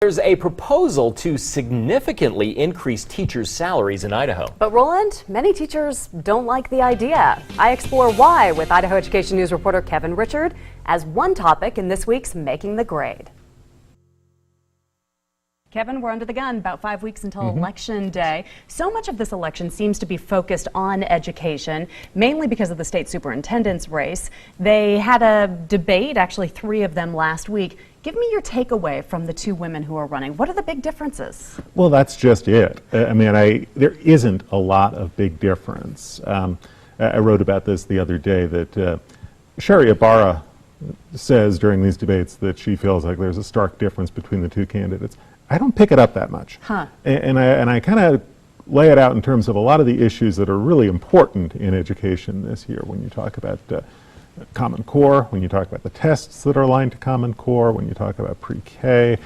There's a proposal to significantly increase teachers' salaries in Idaho. But Roland, many teachers don't like the idea. I explore why with Idaho Education News reporter Kevin Richard as one topic in this week's Making the Grade. Kevin, we're under the gun, about 5 weeks until Election Day. So much of this election seems to be focused on education, mainly because of the state superintendent's race. They had a debate, actually 3 of them last week. Give me your takeaway from the 2 women who are running. What are the big differences? Well, that's just it. There isn't a lot of big difference. I wrote about this the other day that Sherry Ibarra says during these debates that she feels like there's a stark difference between the 2 candidates. I don't pick it up that much. And I kind of lay it out in terms of a lot of the issues that are really important in education this year. When you talk about Common Core, when you talk about the tests that are aligned to Common Core, when you talk about pre-K,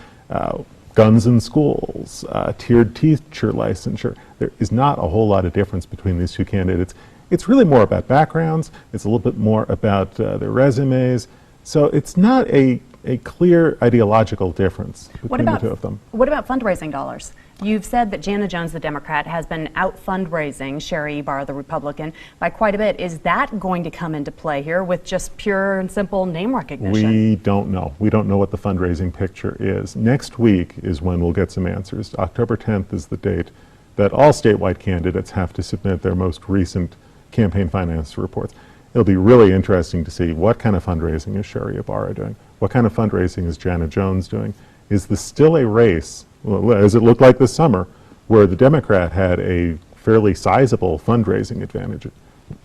guns in schools, tiered teacher licensure, there is not a whole lot of difference between these 2 candidates. It's really more about backgrounds. It's a little bit more about their resumes. So it's not a clear ideological difference between the 2 of them. What about fundraising dollars? You've said that Jana Jones, the Democrat, has been out fundraising Sherry Ibarra, the Republican, by quite a bit. Is that going to come into play here with just pure and simple name recognition? We don't know. We don't know what the fundraising picture is. Next week is when we'll get some answers. October 10th is the date that all statewide candidates have to submit their most recent campaign finance reports. It'll be really interesting to see what kind of fundraising is Sherry Ibarra doing? What kind of fundraising is Jana Jones doing? Is this still a race, well, as it looked like this summer, where the Democrat had a fairly sizable fundraising advantage?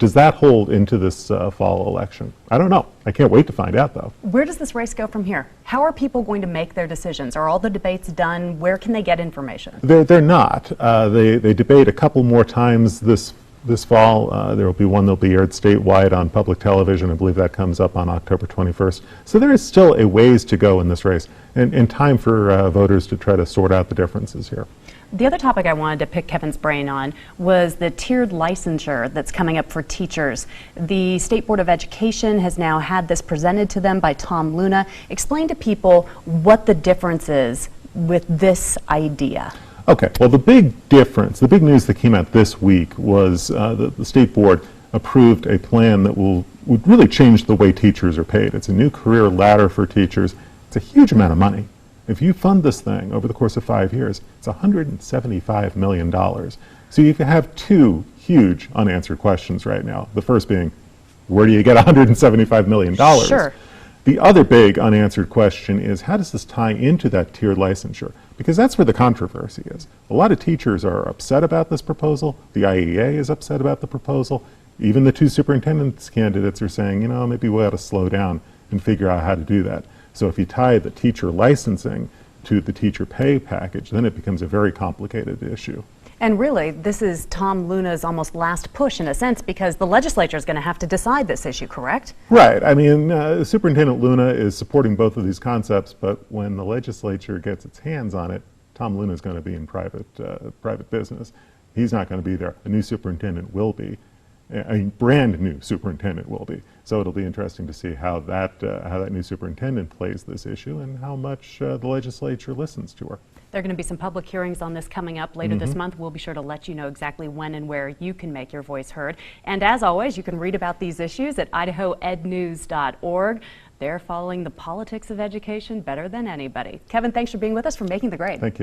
Does that hold into this fall election? I don't know. I can't wait to find out, though. Where does this race go from here? How are people going to make their decisions? Are all the debates done? Where can they get information? They're not. They debate a couple more times this fall. There will be one that will be aired statewide on public television. I believe that comes up on October 21st. So there is still a ways to go in this race and time for voters to try to sort out the differences here. The other topic I wanted to pick Kevin's brain on was the tiered licensure that's coming up for teachers. The State Board of Education has now had this presented to them by Tom Luna. Explain to people what the difference is with this idea. Okay, well, the big difference, the big news that came out this week was the State Board approved a plan that would really change the way teachers are paid. It's a new career ladder for teachers. It's a huge amount of money. If you fund this thing over the course of 5 years, it's $175 million. So you can have 2 huge unanswered questions right now. The first being, where do you get $175 million? Sure. The other big unanswered question is, how does this tie into that tiered licensure? Because that's where the controversy is. A lot of teachers are upset about this proposal. The IEA is upset about the proposal. Even the 2 superintendents candidates are saying, you know, maybe we ought to slow down and figure out how to do that. So if you tie the teacher licensing to the teacher pay package, then it becomes a very complicated issue. And really, this is Tom Luna's almost last push in a sense, because the legislature is going to have to decide this issue, correct? Right. I mean, Superintendent Luna is supporting both of these concepts, but when the legislature gets its hands on it, Tom Luna is going to be in private business. He's not going to be there. A new superintendent will be. A brand new superintendent will be. So it'll be interesting to see how that new superintendent plays this issue and how much the legislature listens to her. There are going to be some public hearings on this coming up later this month. We'll be sure to let you know exactly when and where you can make your voice heard. And as always, you can read about these issues at idahoednews.org. They're following the politics of education better than anybody. Kevin, thanks for being with us for Making the Grade. Thank you.